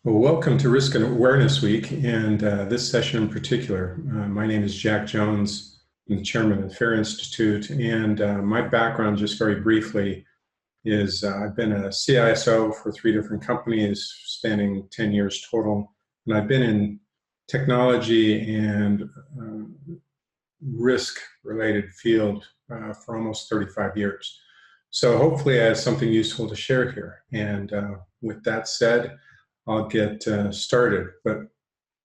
Well, welcome to Risk and Awareness Week, and this session in particular. My name is Jack Jones. I'm the chairman of the FAIR Institute, and my background, just very briefly, is I've been a CISO for 3 different companies, spanning 10 years total, and I've been in technology and risk-related field for almost 35 years. So hopefully I have something useful to share here. And with that said, I'll get started, but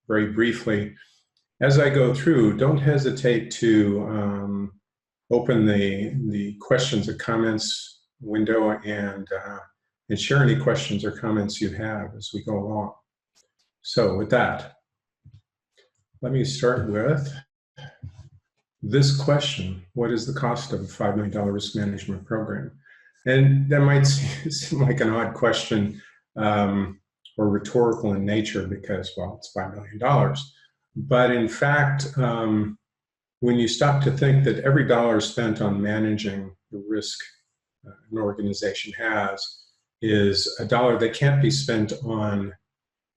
very briefly, as I go through, don't hesitate to open the questions and comments window and share any questions or comments you have as we go along. So with that, let me start with this question: what is the cost of a $5 million risk management program? And that might seem like an odd question, or rhetorical in nature because, well, it's $5 million. But in fact, when you stop to think that every dollar spent on managing the risk an organization has is a dollar that can't be spent on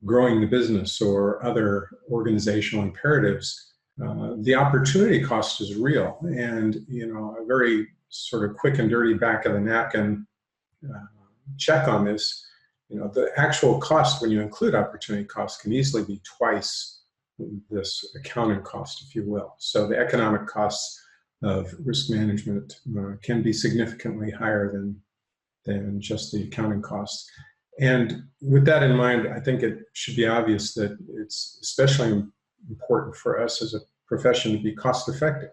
growing the business or other organizational imperatives, the opportunity cost is real. And, you know, a very sort of quick and dirty back of the napkin check on this, you know, the actual cost when you include opportunity cost can easily be twice this accounting cost, if you will. So the economic costs of risk management can be significantly higher than just the accounting costs. And with that in mind, I think it should be obvious that it's especially important for us as a profession to be cost effective.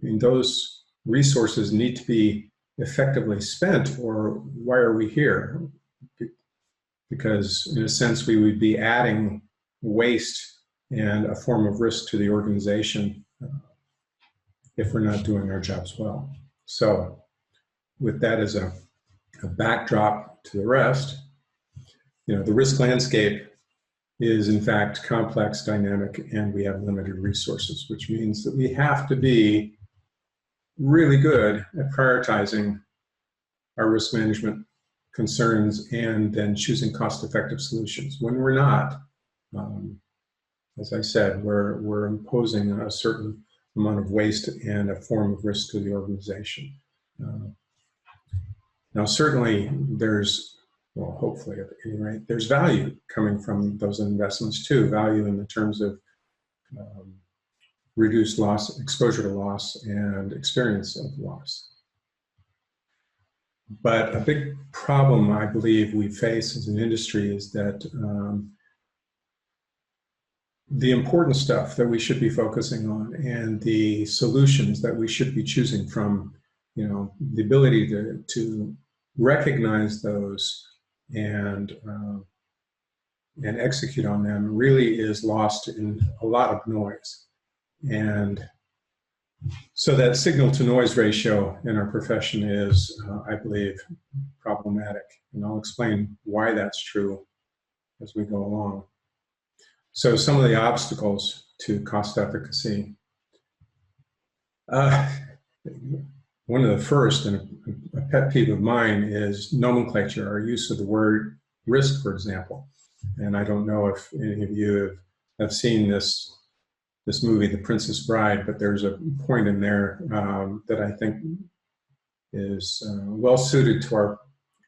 I mean, those resources need to be effectively spent, or why are we here? Because in a sense, we would be adding waste and a form of risk to the organization if we're not doing our jobs well. So with that as a backdrop to the rest, you know, the risk landscape is in fact complex, dynamic, and we have limited resources, which means that we have to be really good at prioritizing our risk management concerns and then choosing cost-effective solutions. When we're not, as I said, we're imposing a certain amount of waste and a form of risk to the organization. Now, certainly there's, well, hopefully at any rate, there's value coming from those investments too, value in the terms of reduced loss, exposure to loss, and experience of loss. But a big problem I believe we face as an industry is that the important stuff that we should be focusing on and the solutions that we should be choosing from, you know, the ability to recognize those and execute on them really is lost in a lot of noise. And so that signal to noise ratio in our profession is, I believe, problematic. And I'll explain why that's true as we go along. So some of the obstacles to cost efficacy. One of the first, and a pet peeve of mine, is nomenclature, our use of the word risk, for example. And I don't know if any of you have seen this movie, The Princess Bride, but there's a point in there that I think is well suited to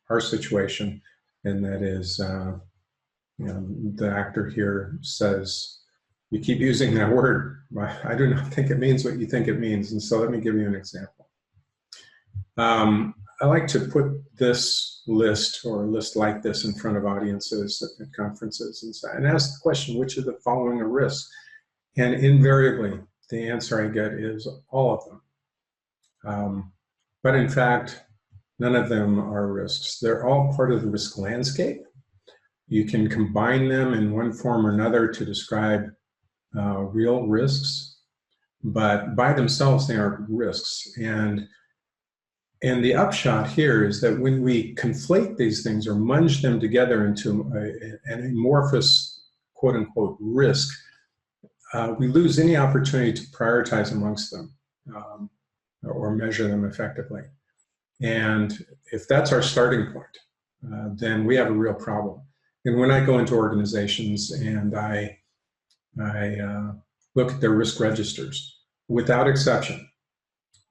our situation, and that is, you know, the actor here says, "You keep using that word. I do not think it means what you think it means." And so let me give you an example. I like to put this list or a list like this in front of audiences at conferences and ask the question, which of the following are risks? And invariably, the answer I get is all of them. But in fact, none of them are risks. They're all part of the risk landscape. You can combine them in one form or another to describe real risks, but by themselves, they aren't risks. And the upshot here is that when we conflate these things or munge them together into an amorphous, quote unquote, risk, we lose any opportunity to prioritize amongst them or measure them effectively. And if that's our starting point, then we have a real problem. And when I go into organizations and I look at their risk registers, without exception,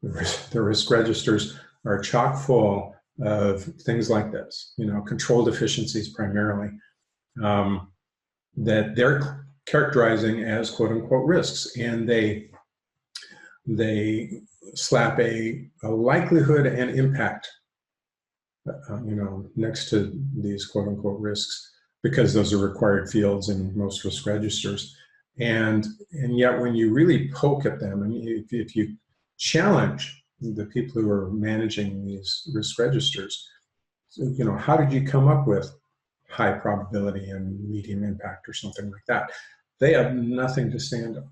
the risk registers are chock full of things like this, control deficiencies primarily, that they're characterizing as quote unquote risks. And they slap a likelihood and impact, next to these quote unquote risks, because those are required fields in most risk registers. And yet when you really poke at them, and if you challenge the people who are managing these risk registers, how did you come up with high probability and medium impact or something like that? They have nothing to stand on.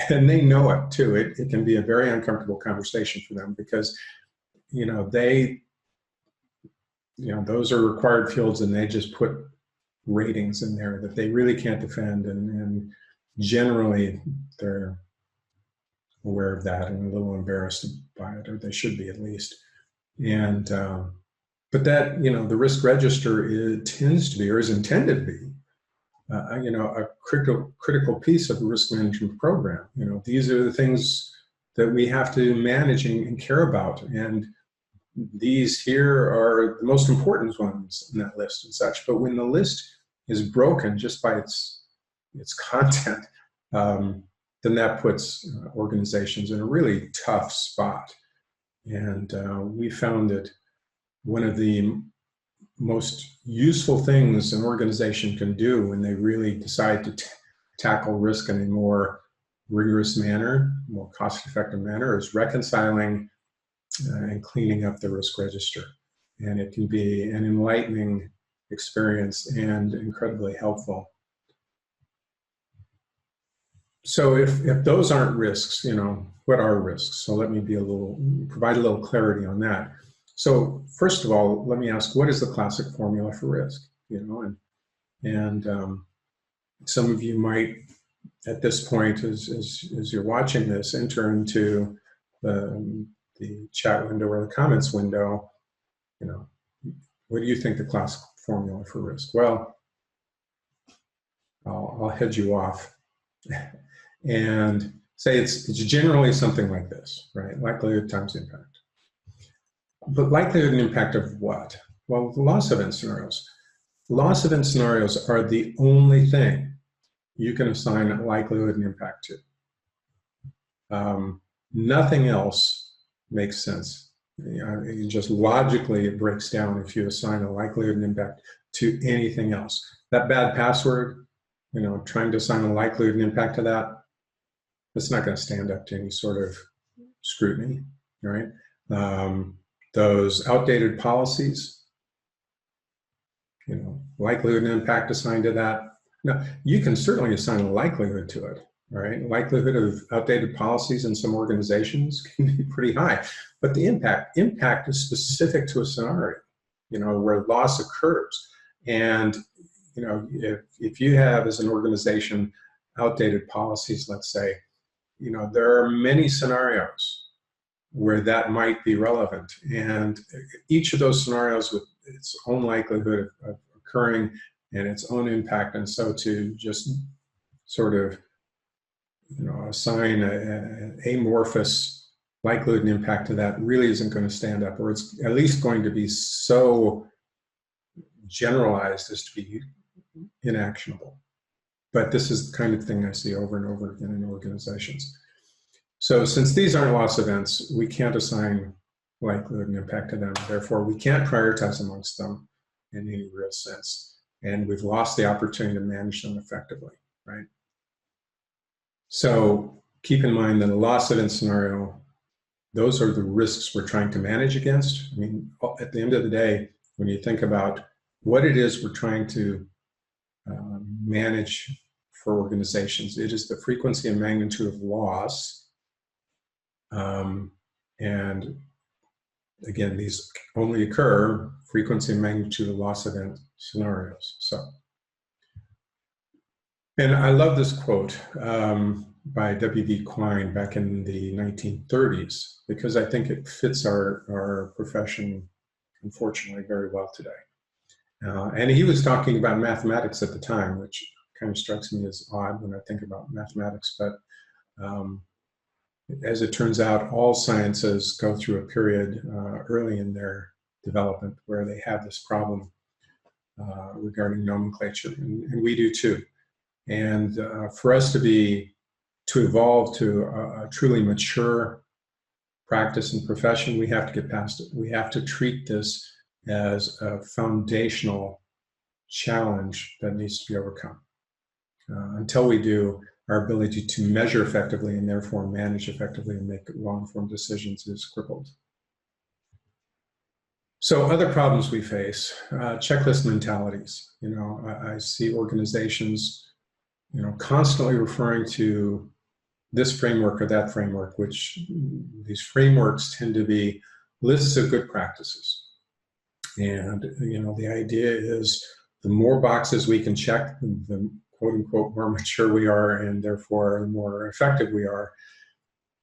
And they know it too. It can be a very uncomfortable conversation for them because, those are required fields and they just put ratings in there that they really can't defend. And generally they're aware of that and a little embarrassed by it, or they should be at least. And, but that, the risk register tends to be, or is intended to be, a critical piece of the risk management program. These are the things that we have to manage and care about. And these here are the most important ones in that list and such. But when the list is broken just by its content, then that puts organizations in a really tough spot. And we found that one of the most useful things an organization can do when they really decide to tackle risk in a more rigorous manner, more cost-effective manner, is reconciling and cleaning up the risk register. And it can be an enlightening experience and incredibly helpful. So if those aren't risks, what are risks? So let me provide a little clarity on that. So first of all, let me ask, what is the classic formula for risk? And some of you might, at this point, as you're watching this, enter into the chat window or the comments window. What do you think the classic formula for risk? Well, I'll head you off and say it's generally something like this, right? Likelihood times impact. But likelihood and impact of what? Well, the loss event scenarios. Loss event scenarios are the only thing you can assign likelihood and impact to. Nothing else makes sense. Just logically, it breaks down if you assign a likelihood and impact to anything else. That bad password, trying to assign a likelihood and impact to that, it's not going to stand up to any sort of scrutiny, right? Those outdated policies, likelihood and impact assigned to that. Now, you can certainly assign a likelihood to it, right? Likelihood of outdated policies in some organizations can be pretty high, but the impact is specific to a scenario, where loss occurs. And, if you have, as an organization, outdated policies, let's say, there are many scenarios where that might be relevant. And each of those scenarios with its own likelihood of occurring and its own impact. And so to just sort of, assign an amorphous likelihood and impact to that really isn't going to stand up, or it's at least going to be so generalized as to be inactionable. But this is the kind of thing I see over and over again in organizations. So since these aren't loss events, we can't assign likelihood and impact to them. Therefore, we can't prioritize amongst them in any real sense. And we've lost the opportunity to manage them effectively, right? So keep in mind that a loss event scenario, those are the risks we're trying to manage against. I mean, at the end of the day, when you think about what it is we're trying to manage for organizations, it is the frequency and magnitude of loss. And again, these only occur frequency and magnitude of loss event scenarios. So, and I love this quote by W.B. Quine back in the 1930s, because I think it fits our profession, unfortunately, very well today. And he was talking about mathematics at the time, which kind of strikes me as odd when I think about mathematics. But as it turns out, all sciences go through a period early in their development where they have this problem regarding nomenclature, and we do too. And for us to evolve to a truly mature practice and profession, we have to get past it. We have to treat this as a foundational challenge that needs to be overcome. Until we do, our ability to measure effectively and therefore manage effectively and make well-informed decisions is crippled. So other problems we face, checklist mentalities. You know, I see organizations, you know, constantly referring to this framework or that framework, which these frameworks tend to be lists of good practices. And, you know, the idea is the more boxes we can check, the quote unquote more mature we are, and therefore the more effective we are.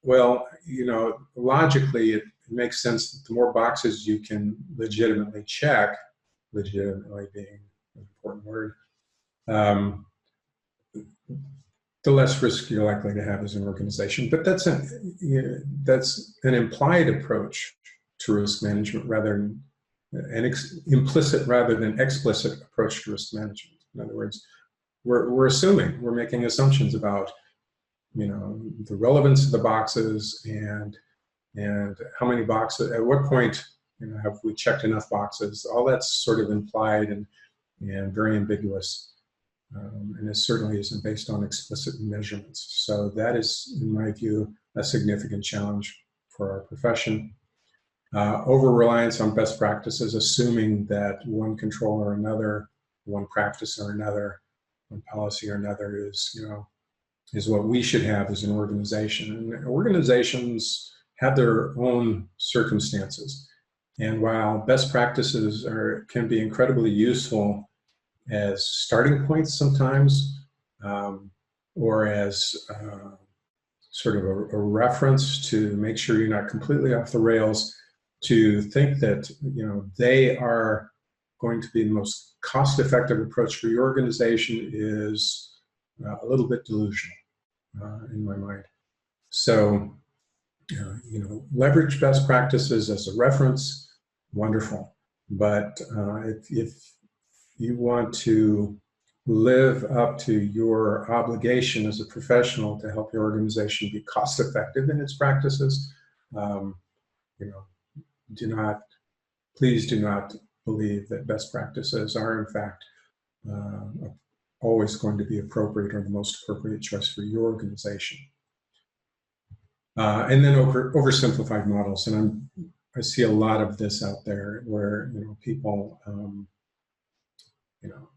Well, you know, logically, it makes sense that the more boxes you can legitimately check, legitimately being an important word, the less risk you're likely to have as an organization. But that's an implied approach to risk management rather than an implicit rather than explicit approach to risk management. In other words, we're assuming, we're making assumptions about, you know, the relevance of the boxes and how many boxes, at what point, you know, have we checked enough boxes? All that's sort of implied and very ambiguous. And it certainly isn't based on explicit measurements. So that is, in my view, a significant challenge for our profession. Over-reliance on best practices, assuming that one control or another, one practice or another, one policy or another is, you know, is what we should have as an organization. And organizations have their own circumstances. And while best practices can be incredibly useful as starting points sometimes, or as sort of a reference to make sure you're not completely off the rails, to think that, you know, they are going to be the most cost-effective approach for your organization is a little bit delusional in my mind. So, you know, leverage best practices as a reference, wonderful. But if you want to live up to your obligation as a professional to help your organization be cost-effective in its practices, you know, please do not believe that best practices are in fact always going to be appropriate or the most appropriate choice for your organization. And then oversimplified models, and I see a lot of this out there where, you know, people you know,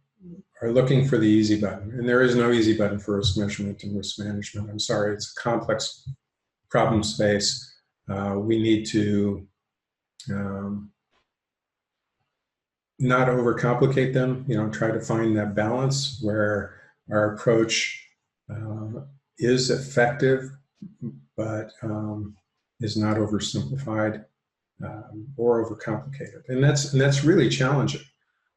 are looking for the easy button, and there is no easy button for risk measurement and risk management. I'm sorry, it's a complex problem space. We need to not overcomplicate them, you know, try to find that balance where our approach is effective, but is not oversimplified or overcomplicated. And that's really challenging,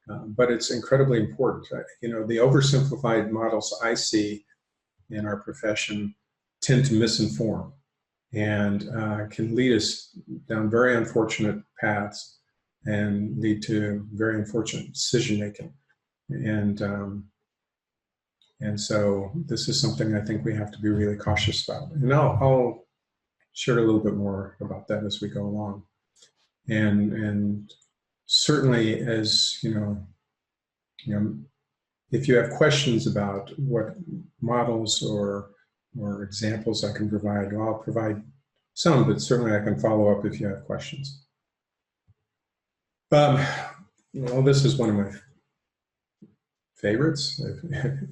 but it's incredibly important. You know, the oversimplified models I see in our profession tend to misinform and can lead us down very unfortunate paths and lead to very unfortunate decision making. And so this is something I think we have to be really cautious about. And I'll share a little bit more about that as we go along. And certainly, as you know, if you have questions about what models or examples I can provide, I'll provide some, but certainly I can follow up if you have questions. Well, this is one of my favorites,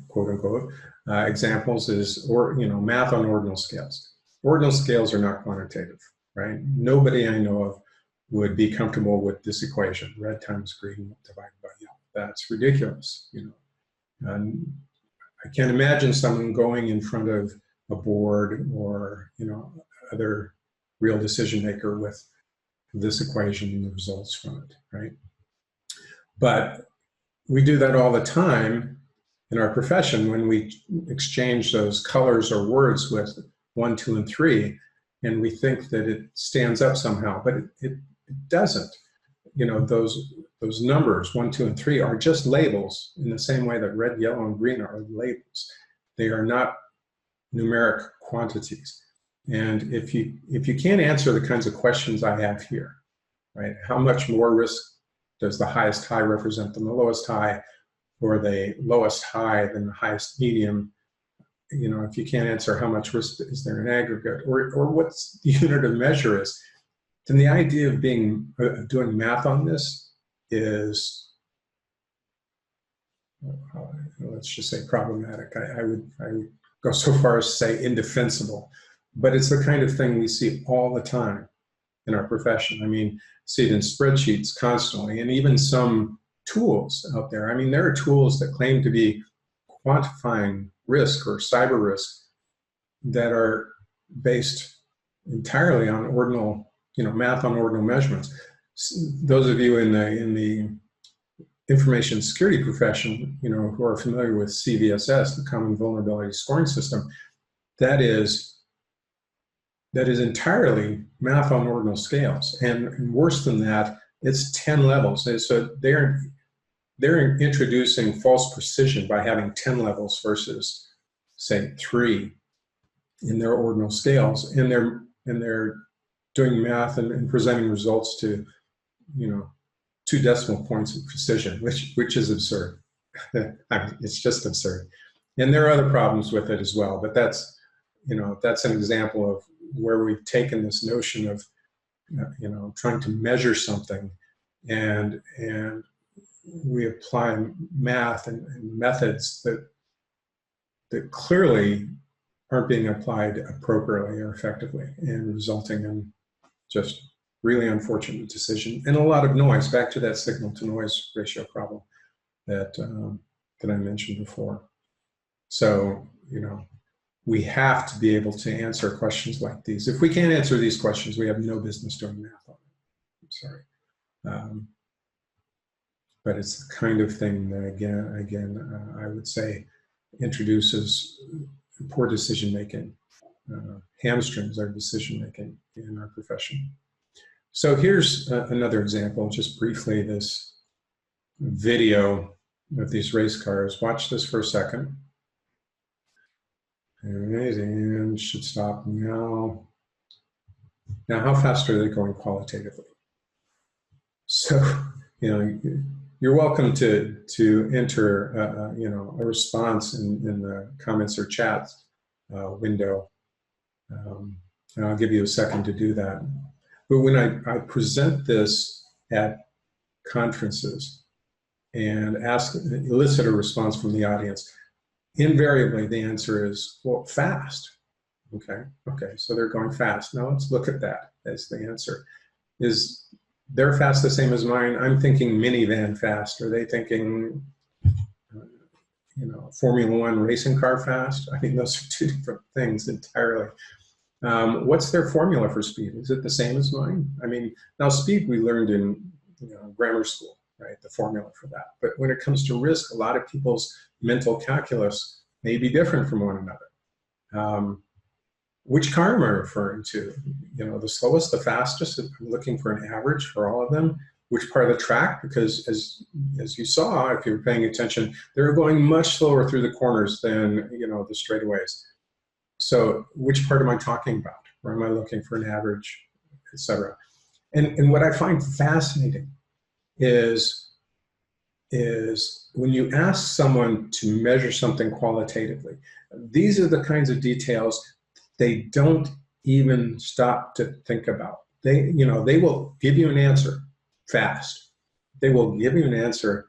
quote unquote, examples is, math on ordinal scales. Ordinal scales are not quantitative, right? Nobody I know of would be comfortable with this equation, red times green divided by yellow. That's ridiculous, you know. And I can't imagine someone going in front of a board or, you know, other real decision maker with this equation and the results from it, right? But we do that all the time in our profession when we exchange those colors or words with 1, 2, and 3, and we think that it stands up somehow, but it doesn't. You know, those numbers 1, 2, and 3 are just labels in the same way that red, yellow, and green are labels. They are not numeric quantities. And if you can't answer the kinds of questions I have here, right? How much more risk does the highest high represent than the lowest high, or the lowest high than the highest medium? You know, if you can't answer how much risk is there in aggregate, or what the unit of measure is, then the idea of doing math on this is, let's just say, problematic. I would go so far as to say indefensible, but it's the kind of thing we see all the time in our profession. I mean, see it in spreadsheets constantly, and even some tools out there. I mean, there are tools that claim to be quantifying risk or cyber risk that are based entirely on ordinal, math on ordinal measurements. Those of you in the information security profession, who are familiar with CVSS, the Common Vulnerability Scoring System, that is entirely math on ordinal scales, and worse than that, it's 10 levels. And so they're introducing false precision by having 10 levels versus, say, 3 in their ordinal scales, and they're doing math and presenting results to 2 decimal points of precision, which is absurd. It's just absurd. And there are other problems with it as well, but that's an example of where we've taken this notion of trying to measure something, and we apply math and methods that clearly aren't being applied appropriately or effectively, and resulting in just really unfortunate decision and a lot of noise. Back to that signal to noise ratio problem that I mentioned before. So we have to be able to answer questions like these. If we can't answer these questions, we have no business doing math on it. I'm sorry. But it's the kind of thing that, again, I would say introduces poor decision-making, hamstrings our decision-making in our profession. So here's another example, just briefly, this video of these race cars. Watch this for a second. And should stop now. Now, how fast are they going qualitatively? So, you're welcome to enter, a response in the comments or chat window. And I'll give you a second to do that. But when I present this at conferences and elicit a response from the audience, invariably the answer is, well, fast. Okay, so they're going fast. Now let's look at that as the answer. Is their fast the same as mine? I'm thinking minivan fast. Are they thinking, Formula One racing car fast? I mean, those are 2 different things entirely. What's their formula for speed? Is it the same as mine? I mean, now speed we learned in grammar school, right? The formula for that. But when it comes to risk, a lot of people's mental calculus may be different from one another. Which car am I referring to? The slowest, the fastest? I'm looking for an average for all of them. Which part of the track? Because as you saw, if you were paying attention, they're going much slower through the corners than the straightaways. So which part am I talking about? Or am I looking for an average, etc.? And what I find fascinating is when you ask someone to measure something qualitatively, these are the kinds of details they don't even stop to think about. They will give you an answer fast. They will give you an answer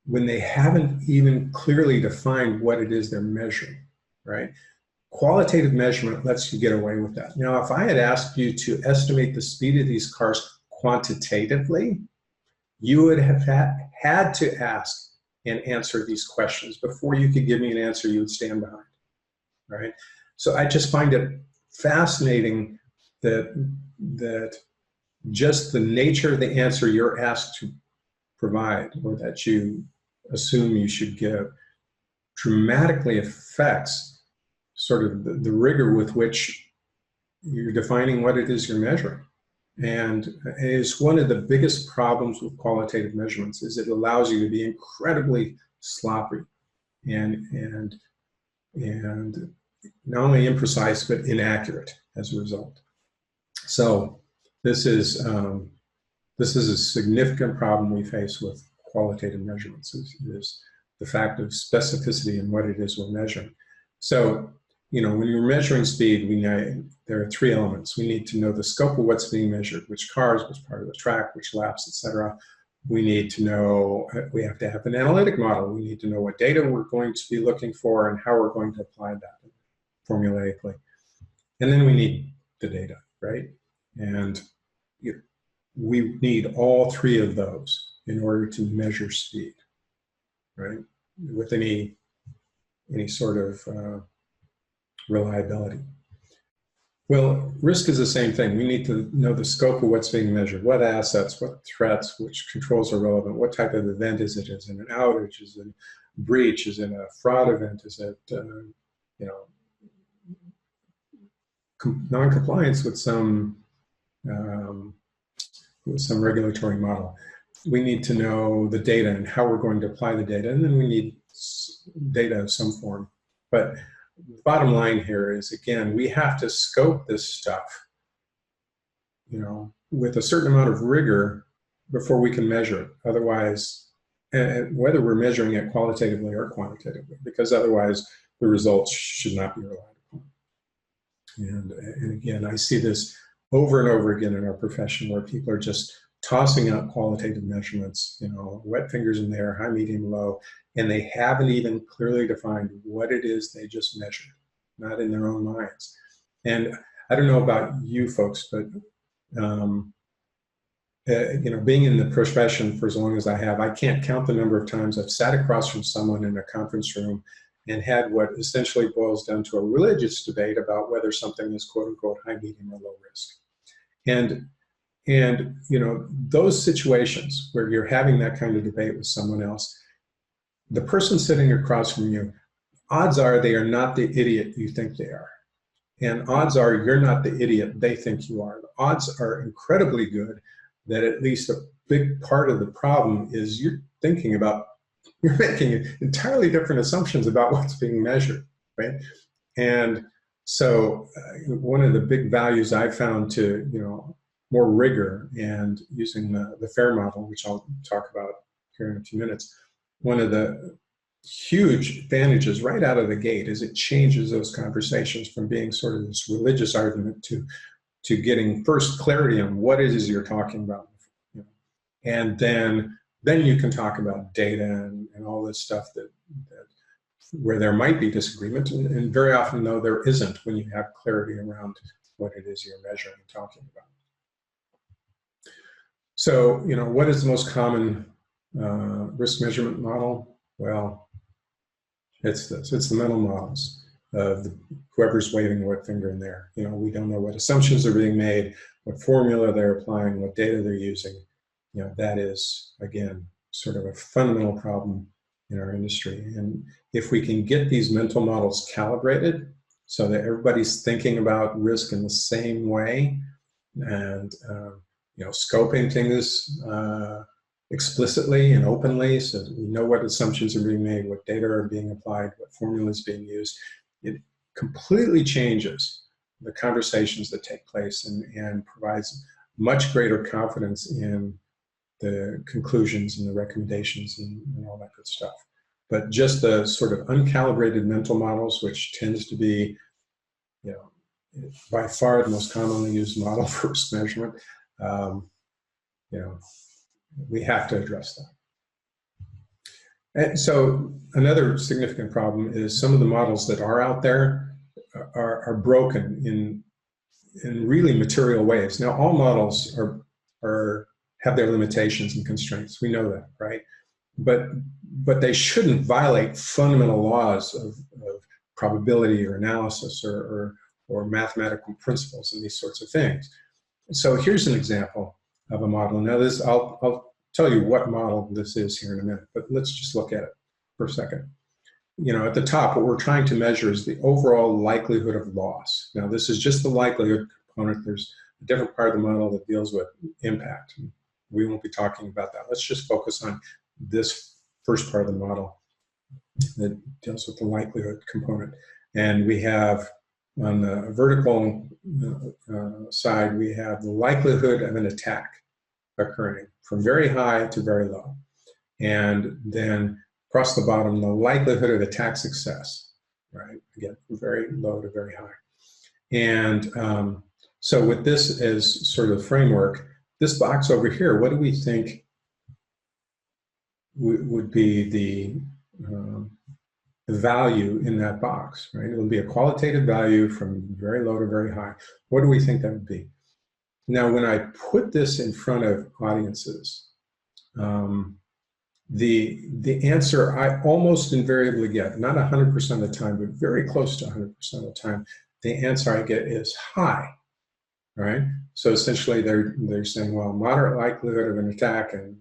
when they haven't even clearly defined what it is they're measuring, right? Qualitative measurement lets you get away with that. Now, if I had asked you to estimate the speed of these cars quantitatively, you would have had to ask and answer these questions. Before you could give me an answer you would stand behind, right? So I just find it fascinating that just the nature of the answer you're asked to provide or that you assume you should give dramatically affects sort of the rigor with which you're defining what it is you're measuring. And it's one of the biggest problems with qualitative measurements is it allows you to be incredibly sloppy and not only imprecise but inaccurate as a result. So this is a significant problem we face with qualitative measurements is the fact of specificity in what it is we're measuring. So, when you're measuring speed, there are three elements. We need to know the scope of what's being measured, which cars, which part of the track, which laps, etc. We need to know, we have to have an analytic model. We need to know what data we're going to be looking for and how we're going to apply that formulaically. And then we need the data, right? And we need all three of those in order to measure speed, right? With any sort of reliability. Well, risk is the same thing. We need to know the scope of what's being measured, what assets, what threats, which controls are relevant, what type of event is it? Is it an outage? Is it a breach? Is it a fraud event? Is it, non-compliance with some regulatory model? We need to know the data and how we're going to apply the data, and then we need data of some form. But the bottom line here is, again, we have to scope this stuff, with a certain amount of rigor before we can measure it. Otherwise, whether we're measuring it qualitatively or quantitatively, because otherwise the results should not be relied upon. And again, I see this over and over again in our profession where people are just tossing out qualitative measurements, wet fingers in the air, high, medium, low, and they haven't even clearly defined what it is they just measured, not in their own minds. And I don't know about you folks, but being in the profession for as long as I have, I can't count the number of times I've sat across from someone in a conference room and had what essentially boils down to a religious debate about whether something is quote unquote high, medium, or low risk. And those situations where you're having that kind of debate with someone else, the person sitting across from you, odds are they are not the idiot you think they are. And odds are you're not the idiot they think you are. The odds are incredibly good that at least a big part of the problem is you're making entirely different assumptions about what's being measured, right? And so one of the big values I've found to, more rigor and using the FAIR model, which I'll talk about here in a few minutes, one of the huge advantages right out of the gate is it changes those conversations from being sort of this religious argument to getting first clarity on what it is you're talking about. And then you can talk about data and all this stuff that where there might be disagreement, and very often, though, there isn't when you have clarity around what it is you're measuring and talking about. So, what is the most common risk measurement model? Well, it's this. It's the mental models of whoever's waving the wet finger in there. We don't know what assumptions are being made, what formula they're applying, what data they're using. That is, again, sort of a fundamental problem in our industry. And if we can get these mental models calibrated so that everybody's thinking about risk in the same way and scoping things explicitly and openly so that we know what assumptions are being made, what data are being applied, what formulas being used, it completely changes the conversations that take place and provides much greater confidence in the conclusions and the recommendations and all that good stuff. But just the sort of uncalibrated mental models, which tends to be, by far the most commonly used model for risk measurement, we have to address that. And so another significant problem is some of the models that are out there are broken in really material ways. Now, all models have their limitations and constraints. We know that, right? But they shouldn't violate fundamental laws of probability or analysis or mathematical principles and these sorts of things. So here's an example of a model. Now, I'll tell you what model this is here in a minute, but let's just look at it for a second. You know, at the top, what we're trying to measure is the overall likelihood of loss. Now, this is just the likelihood component. There's a different part of the model that deals with impact. We won't be talking about that. Let's just focus on this first part of the model that deals with the likelihood component. And we have, on the vertical side, we have the likelihood of an attack occurring from very high to very low. And then across the bottom, the likelihood of attack success, right? Again, from very low to very high. And so with this as sort of framework, this box over here, what do we think would be the value in that box, right? It will be a qualitative value from very low to very high. What do we think that would be? Now, when I put this in front of audiences, the answer I almost invariably get, not 100% of the time, but very close to 100% of the time, the answer I get is high, right? So essentially they're saying, well, moderate likelihood of an attack and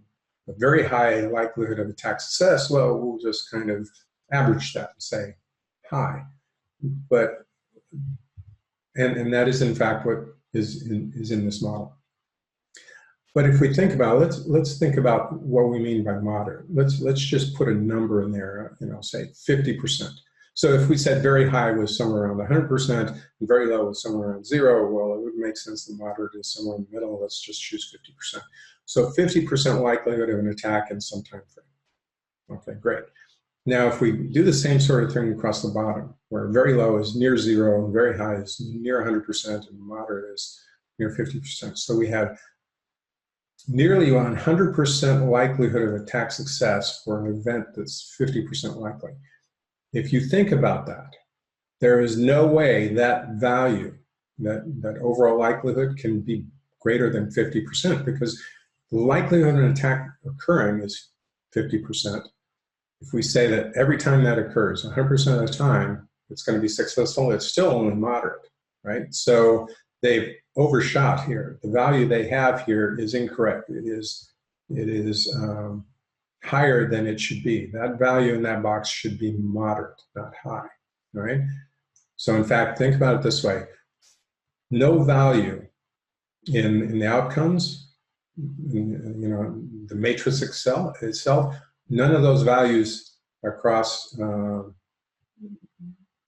a very high likelihood of attack success, well, we'll just kind of average that and say high. But, and that is in fact what is in this model. But if we think about it, let's think about what we mean by moderate. Let's just put a number in there, you know, say 50%. So if we said very high was somewhere around 100% and very low was somewhere around 0, well, it would make sense that moderate is somewhere in the middle. Let's just choose 50%. So 50% likelihood of an attack in some time frame. Okay, great. Now, if we do the same sort of thing across the bottom, where very low is near 0 and very high is near 100% and moderate is near 50%. So we have nearly 100% likelihood of attack success for an event that's 50% likely. If you think about that, there is no way that value, that overall likelihood can be greater than 50% because the likelihood of an attack occurring is 50%. If we say that every time that occurs, 100% of the time, it's going to be successful, it's still only moderate, right? So they've overshot here. The value they have here is incorrect. It is higher than it should be. That value in that box should be moderate, not high, all right? So in fact, think about it this way. No value in the outcomes, you know, the matrix itself, none of those values across the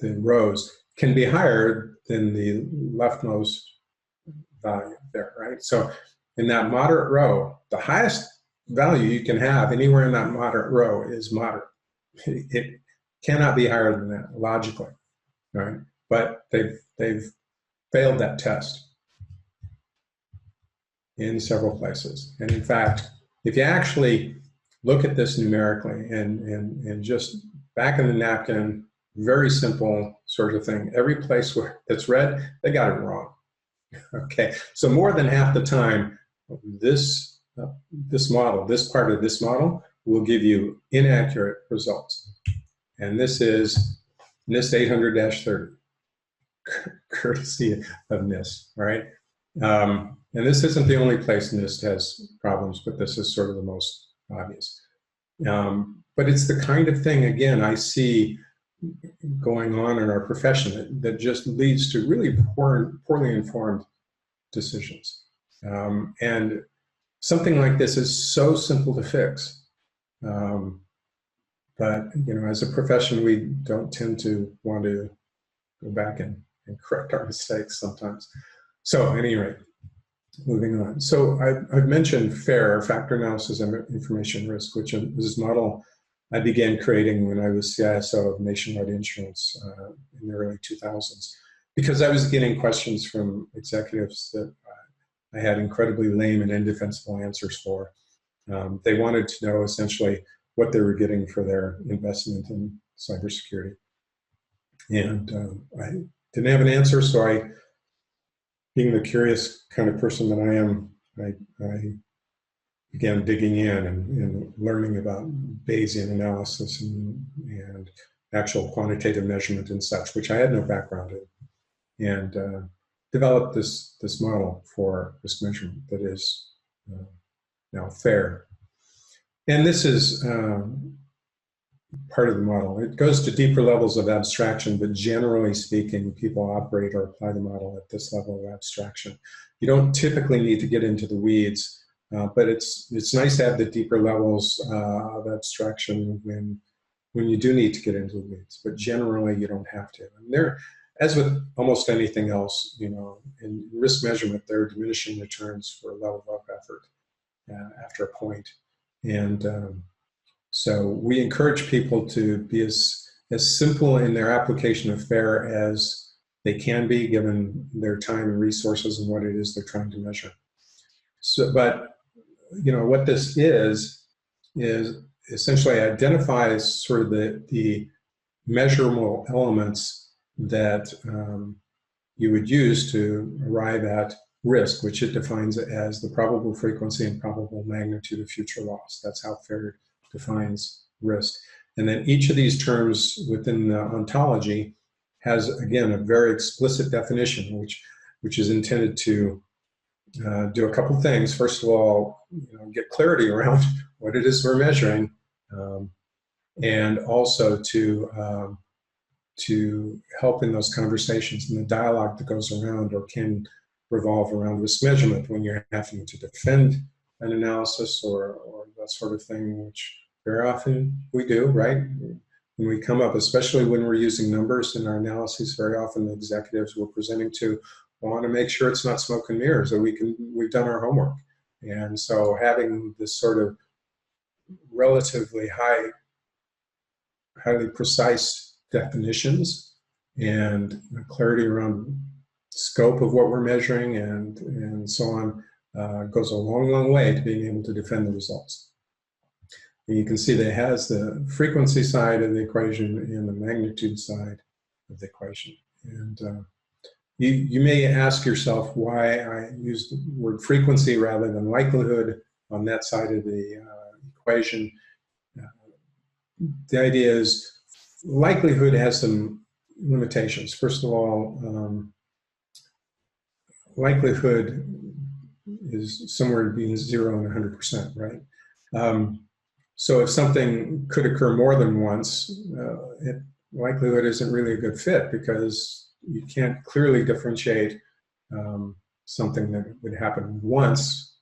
rows can be higher than the leftmost value there, right? So in that moderate row, the highest value you can have anywhere in that moderate row is moderate. It cannot be higher than that, logically, right? But they've failed that test in several places. And in fact, if you actually look at this numerically and just back in the napkin, very simple sort of thing, every place where it's red, they got it wrong. Okay, so more than half the time, this model, this part of this model will give you inaccurate results. And this is NIST 800-30, courtesy of NIST, all right? And this isn't the only place NIST has problems, but this is sort of the most obvious. But it's the kind of thing, again, I see going on in our profession that just leads to really poorly informed decisions. And something like this is so simple to fix. But, you know, as a profession, we don't tend to want to go back and correct our mistakes sometimes. So at any rate, moving on. So I've mentioned FAIR, Factor Analysis and Information Risk, which is this model I began creating when I was CISO of Nationwide Insurance in the early 2000s, because I was getting questions from executives that I had incredibly lame and indefensible answers for. They wanted to know essentially what they were getting for their investment in cybersecurity. And I didn't have an answer, so I, being the curious kind of person that I am, I began digging in and learning about Bayesian analysis and actual quantitative measurement and such, which I had no background in, and developed this model for risk measurement that is now FAIR. And this is part of the model. It goes to deeper levels of abstraction, but generally speaking, people operate or apply the model at this level of abstraction. You don't typically need to get into the weeds, but it's nice to have the deeper levels of abstraction when you do need to get into the weeds. But generally, you don't have to. And there, as with almost anything else, you know, in risk measurement, there are diminishing returns for a level of effort after a point. And so we encourage people to be as simple in their application of FAIR as they can be, given their time and resources and what it is they're trying to measure. So, but you know what this is essentially identifies sort of the measurable elements that you would use to arrive at risk, which it defines as the probable frequency and probable magnitude of future loss. That's how FAIR defines risk. And then each of these terms within the ontology has, again, a very explicit definition, which is intended to do a couple things. First of all, you know, get clarity around what it is we're measuring, and also to help in those conversations and the dialogue that goes around or can revolve around risk measurement when you're having to defend an analysis or that sort of thing, which very often we do, right? When we come up, especially when we're using numbers in our analyses, very often the executives we're presenting to want to make sure it's not smoke and mirrors, that we've done our homework. And so having this sort of relatively highly precise definitions and clarity around scope of what we're measuring and so on goes a long, long way to being able to defend the results. And you can see that it has the frequency side of the equation and the magnitude side of the equation. And you may ask yourself why I used the word frequency rather than likelihood on that side of the equation. The idea is likelihood has some limitations. First of all, likelihood is somewhere between 0 and 100%, right? So if something could occur more than once, likelihood isn't really a good fit because you can't clearly differentiate something that would happen once,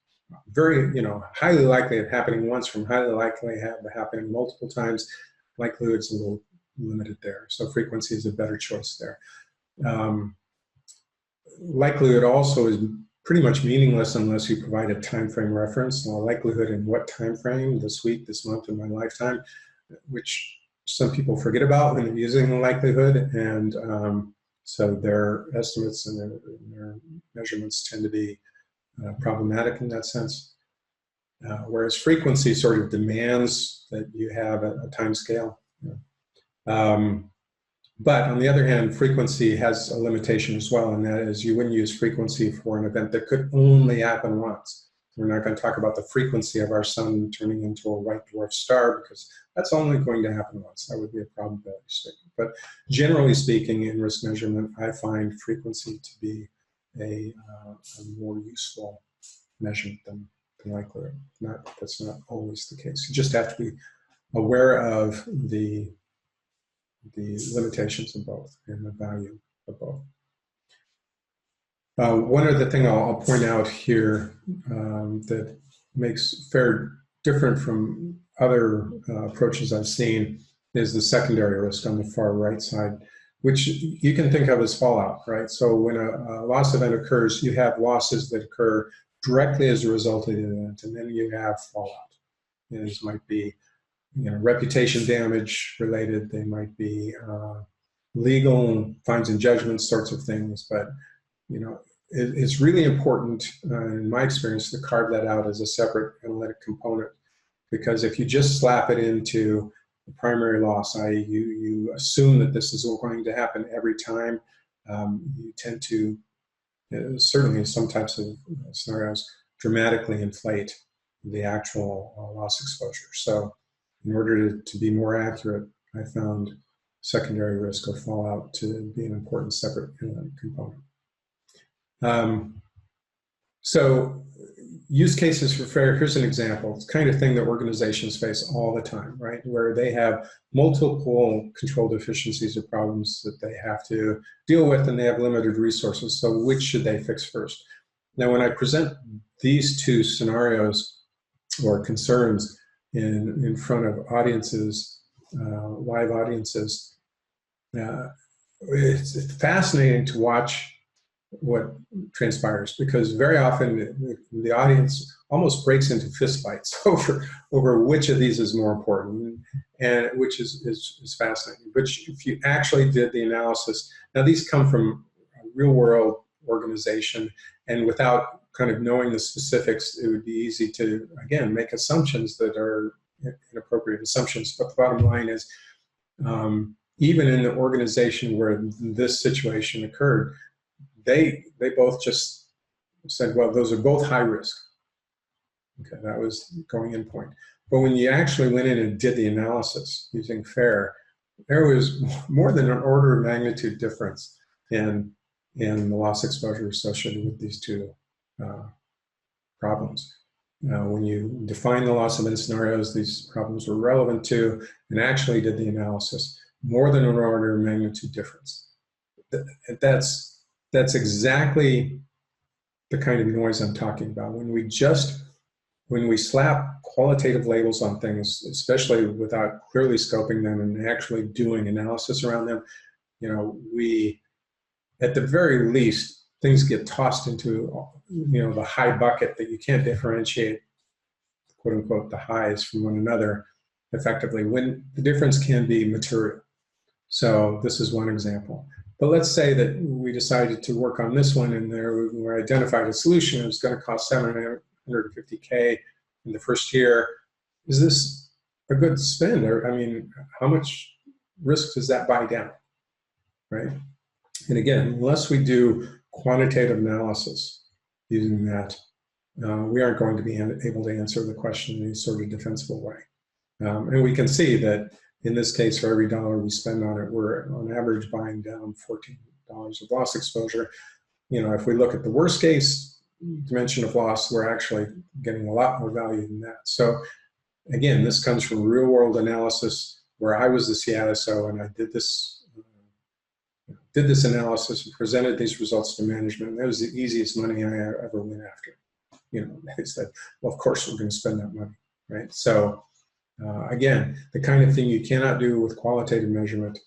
very, you know, highly likely of happening once from highly likely of happening multiple times. Likelihood's a little limited there. So frequency is a better choice there. Likelihood also is pretty much meaningless unless you provide a time frame reference. Now, likelihood in what time frame, this week, this month, in my lifetime, which some people forget about when they're using likelihood, and so their estimates and their measurements tend to be problematic in that sense. Whereas frequency sort of demands that you have a time scale. But on the other hand, frequency has a limitation as well, and that is you wouldn't use frequency for an event that could only happen once. We're not going to talk about the frequency of our sun turning into a white dwarf star because that's only going to happen once. That would be a probability statement. But generally speaking, in risk measurement, I find frequency to be a more useful measurement than likelihood. That's not always the case. You just have to be aware of the limitations of both and the value of both. One other thing I'll point out here that makes FAIR different from other approaches I've seen is the secondary risk on the far right side, which you can think of as fallout, right? So when a loss event occurs, you have losses that occur directly as a result of the event, and then you have fallout. And these might be, you know, reputation damage related, they might be legal fines and judgments sorts of things, but you know, it's really important in my experience to carve that out as a separate analytic component, because if you just slap it into the primary loss, i.e. you assume that this is going to happen every time, you tend to, certainly in some types of scenarios, dramatically inflate the actual loss exposure. So in order to be more accurate, I found secondary risk or fallout to be an important separate component. So use cases for fair, here's an example. It's the kind of thing that organizations face all the time, right? Where they have multiple control deficiencies or problems that they have to deal with, and they have limited resources. So which should they fix first? Now, when I present these two scenarios or concerns in front of audiences, live audiences, it's fascinating to watch what transpires, because very often the audience almost breaks into fistfights over which of these is more important, and which is fascinating. But if you actually did the analysis, now these come from a real world organization, and without kind of knowing the specifics, it would be easy to, again, make assumptions that are inappropriate assumptions. But the bottom line is, even in the organization where this situation occurred, they both just said, well, those are both high risk. Okay, that was going in point. But when you actually went in and did the analysis using FAIR, there was more than an order of magnitude difference in the loss exposure associated with these two problems. When you define the loss event scenarios these problems were relevant to, and actually did the analysis, more than an order of magnitude difference. That's exactly the kind of noise I'm talking about. When we slap qualitative labels on things, especially without clearly scoping them and actually doing analysis around them, we, at the very least, things get tossed into, the high bucket that you can't differentiate, quote unquote, the highs from one another effectively, when the difference can be material. So this is one example. But let's say that we decided to work on this one, and we identified a solution. It was going to cost $750K in the first year. Is this a good spend? Or, I mean, how much risk does that buy down, right? And again, unless we do quantitative analysis using that, we aren't going to be able to answer the question in any sort of defensible way. And we can see that in this case, for every dollar we spend on it, we're on average buying down $14 of loss exposure. If we look at the worst case dimension of loss, we're actually getting a lot more value than that. So again, this comes from real world analysis where I was the CISO and I did this analysis and presented these results to management. That was the easiest money I ever went after. They said, well, of course we're going to spend that money, right? So again, the kind of thing you cannot do with qualitative measurement,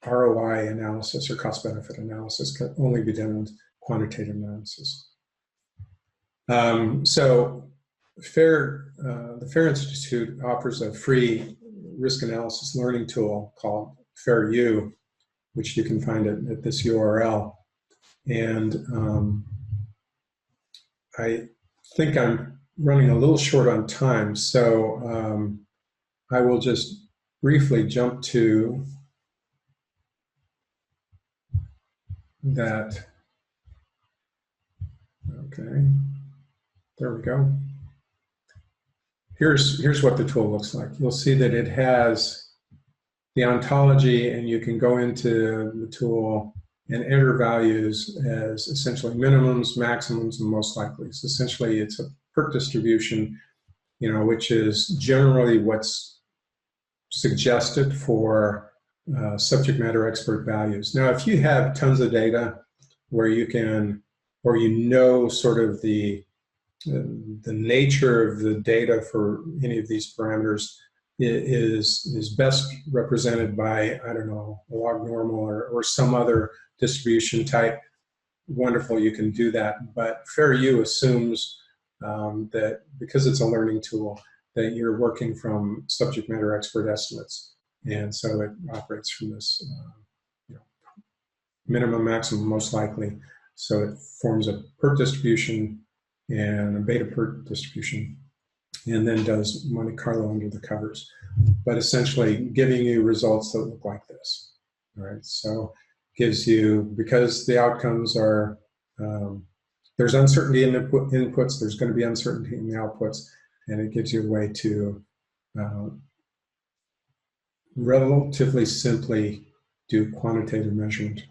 ROI analysis or cost-benefit analysis can only be done with quantitative analysis. So the FAIR Institute offers a free risk analysis learning tool called FAIR-U, which you can find at this URL. And I think I'm running a little short on time, so I will just briefly jump to that. Okay, there we go. Here's what the tool looks like. You'll see that it has the ontology, and you can go into the tool and enter values as essentially minimums, maximums, and most likelies. Essentially, it's a PERT distribution, which is generally what's suggested for subject matter expert values. Now, if you have tons of data where you can, or sort of the nature of the data for any of these parameters is best represented by, I don't know, a log normal or some other distribution type, wonderful, you can do that. But FAIR-U assumes that because it's a learning tool, that you're working from subject matter expert estimates. And so it operates from this minimum, maximum, most likely. So it forms a PERT distribution and a beta PERT distribution, and then does monte-carlo under the covers, but essentially giving you results that look like this. All right, so gives you, because the outcomes are, there's uncertainty in the inputs, there's going to be uncertainty in the outputs, and it gives you a way to relatively simply do quantitative measurement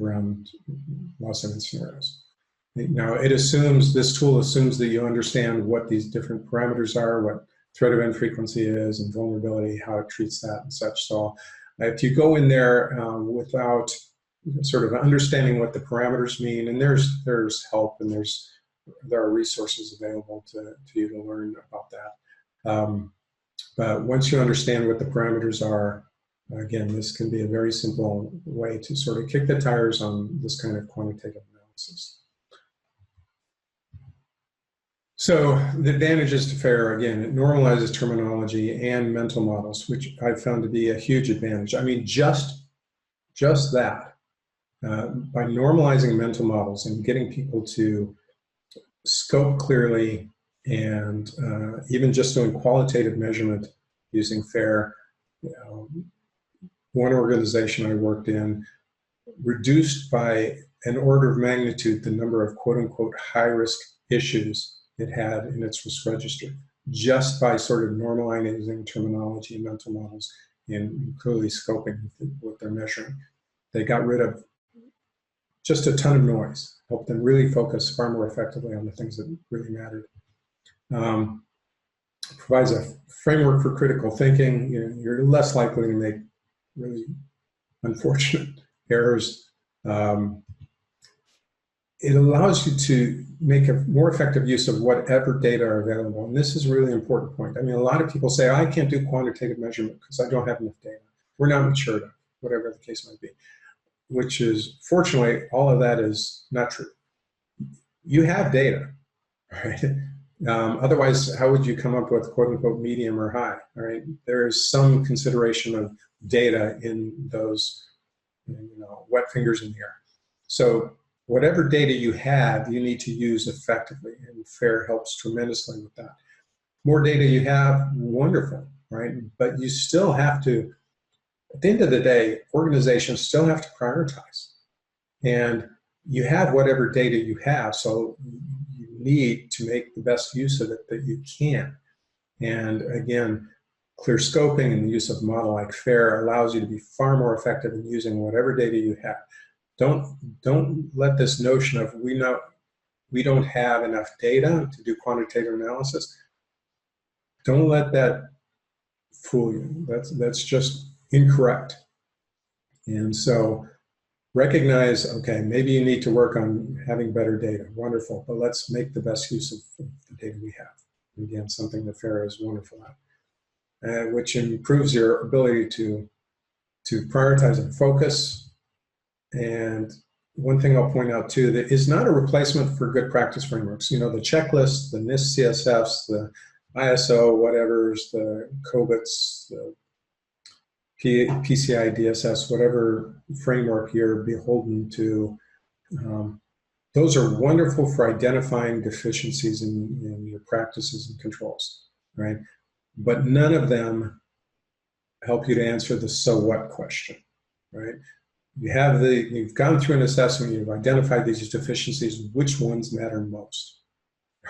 around loss event scenarios. Now, this tool assumes that you understand what these different parameters are, what threat event frequency is, and vulnerability, how it treats that and such. So if you go in there without sort of understanding what the parameters mean, and there's help and there are resources available to you to learn about that. But once you understand what the parameters are, again, this can be a very simple way to sort of kick the tires on this kind of quantitative analysis. So the advantages to FAIR, again, it normalizes terminology and mental models, which I've found to be a huge advantage. I mean, just that, by normalizing mental models and getting people to scope clearly, and even just doing qualitative measurement using FAIR. One organization I worked in reduced by an order of magnitude the number of quote-unquote high-risk issues it had in its risk register, just by sort of normalizing terminology and mental models and clearly scoping what they're measuring. They got rid of just a ton of noise, helped them really focus far more effectively on the things that really mattered. Provides a framework for critical thinking. You're less likely to make really unfortunate errors. It allows you to make a more effective use of whatever data are available. And this is a really important point. I mean, a lot of people say, I can't do quantitative measurement because I don't have enough data. We're not mature enough, whatever the case might be, which is, fortunately, all of that is not true. You have data, right? Otherwise, how would you come up with quote unquote medium or high, right? There is some consideration of data in those, wet fingers in the air. So whatever data you have, you need to use effectively, and FAIR helps tremendously with that. More data you have, wonderful, right? But you still have to, at the end of the day, organizations still have to prioritize. And you have whatever data you have, so you need to make the best use of it that you can. And again, clear scoping and the use of a model like FAIR allows you to be far more effective in using whatever data you have. Don't let this notion of we don't have enough data to do quantitative analysis. Don't let that fool you. That's just incorrect. And so recognize, okay, maybe you need to work on having better data. Wonderful, but let's make the best use of the data we have. And again, something that FAIR is wonderful at, which improves your ability to prioritize and focus. And one thing I'll point out too, that is not a replacement for good practice frameworks. The checklists, the NIST CSFs, the ISO whatevers, the COBITs, the PCI DSS, whatever framework you're beholden to, those are wonderful for identifying deficiencies in your practices and controls, right? But none of them help you to answer the so what question, right? You've gone through an assessment, you've identified these deficiencies, which ones matter most,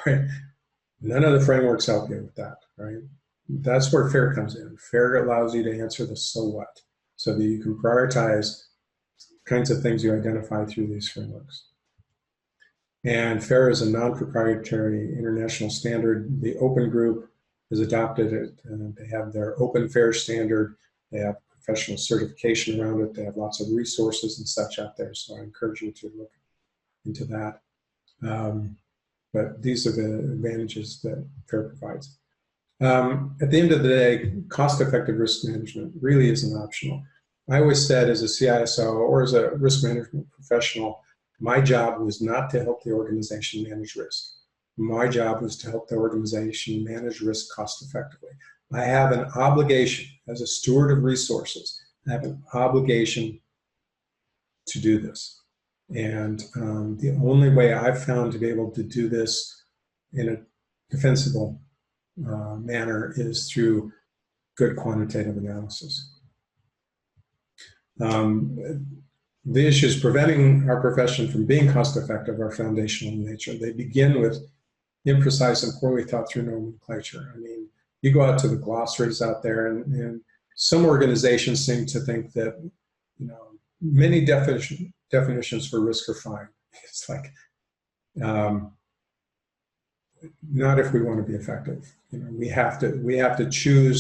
right? None of the frameworks help you with that, right? That's where FAIR comes in. FAIR allows you to answer the so what, so that you can prioritize kinds of things you identify through these frameworks. And FAIR is a non-proprietary international standard. The Open Group has adopted it, and they have their Open FAIR standard. They have professional certification around it. They have lots of resources and such out there, so I encourage you to look into that. But these are the advantages that FAIR provides. At the end of the day, cost-effective risk management really isn't optional. I always said, as a CISO or as a risk management professional, my job was not to help the organization manage risk. My job was to help the organization manage risk cost-effectively. I have an obligation, as a steward of resources, I have an obligation to do this. And the only way I've found to be able to do this in a defensible manner is through good quantitative analysis. The issues preventing our profession from being cost-effective are foundational in nature. They begin with imprecise and poorly thought through nomenclature. I mean, you go out to the glossaries out there, and some organizations seem to think that many definitions definitions for risk are fine. It's like, not if we want to be effective. You know, we have to choose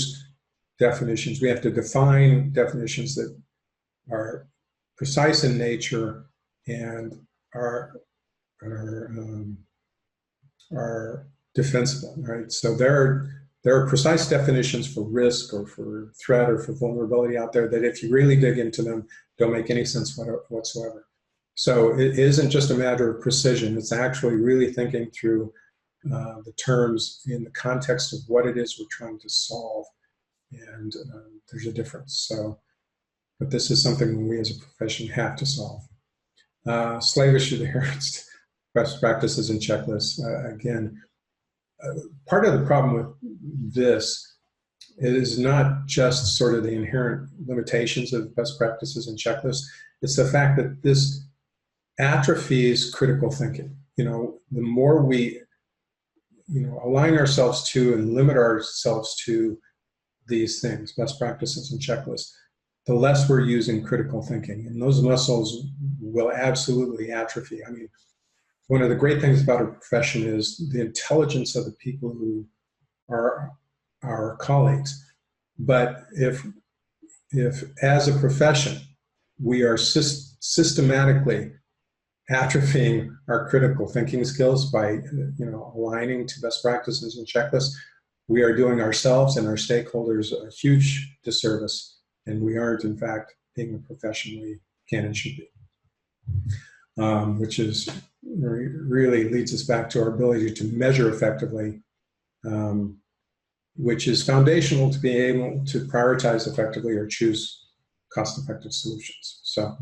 definitions. We have to define definitions that are precise in nature and are defensible, right? So there are precise definitions for risk or for threat or for vulnerability out there that if you really dig into them, don't make any sense whatsoever. So it isn't just a matter of precision. It's actually really thinking through the terms in the context of what it is we're trying to solve. And there's a difference. So, but this is something we as a profession have to solve. Slavish adherence, best practices and checklists. Again, part of the problem with this is not just sort of the inherent limitations of best practices and checklists. It's the fact that this atrophies critical thinking. You know, the more we, align ourselves to and limit ourselves to these things, best practices and checklists, the less we're using critical thinking. And those muscles will absolutely atrophy. I mean, one of the great things about our profession is the intelligence of the people who are our colleagues. But if as a profession, we are systematically atrophying our critical thinking skills by aligning to best practices and checklists, we are doing ourselves and our stakeholders a huge disservice, and we aren't, in fact, being the profession we can and should be. Which is really leads us back to our ability to measure effectively, which is foundational to being able to prioritize effectively or choose cost-effective solutions. So,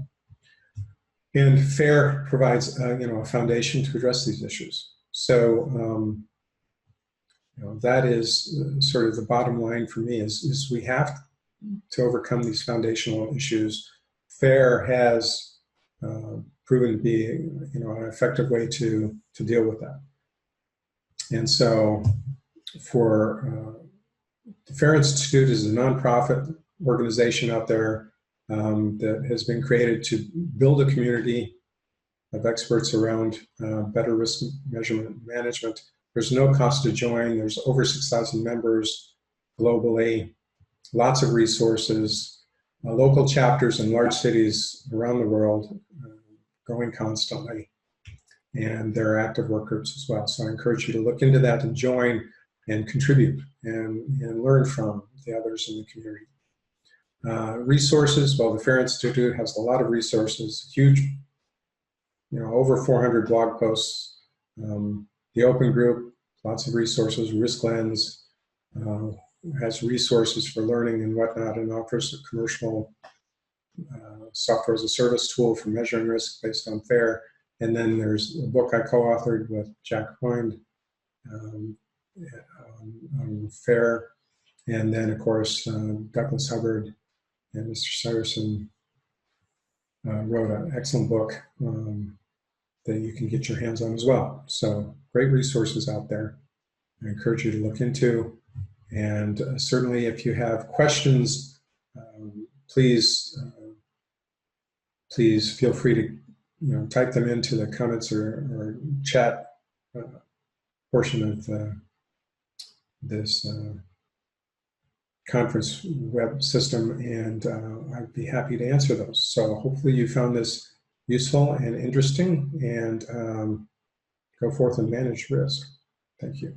and FAIR provides a foundation to address these issues. So that is sort of the bottom line for me is we have to overcome these foundational issues. FAIR has proven to be an effective way to deal with that. And so for the FAIR Institute is a nonprofit organization out there that has been created to build a community of experts around better risk measurement and management. There's no cost to join. There's over 6,000 members globally, lots of resources, local chapters in large cities around the world, growing constantly, and there are active work groups as well. So I encourage you to look into that and join and contribute and learn from the others in the community. Resources, well, the FAIR Institute has a lot of resources, huge, over 400 blog posts. The Open Group, lots of resources. Risk Lens has resources for learning and whatnot, and offers a commercial software as a service tool for measuring risk based on FAIR. And then there's a book I co-authored with Jack Hoynd on FAIR. And then, of course, Douglas Hubbard and Mr. Severson wrote an excellent book that you can get your hands on as well. So great resources out there. I encourage you to look into. And certainly if you have questions, please feel free to type them into the comments or chat portion of this conference web system, and I'd be happy to answer those. So hopefully you found this useful and interesting, and go forth and manage risk. Thank you.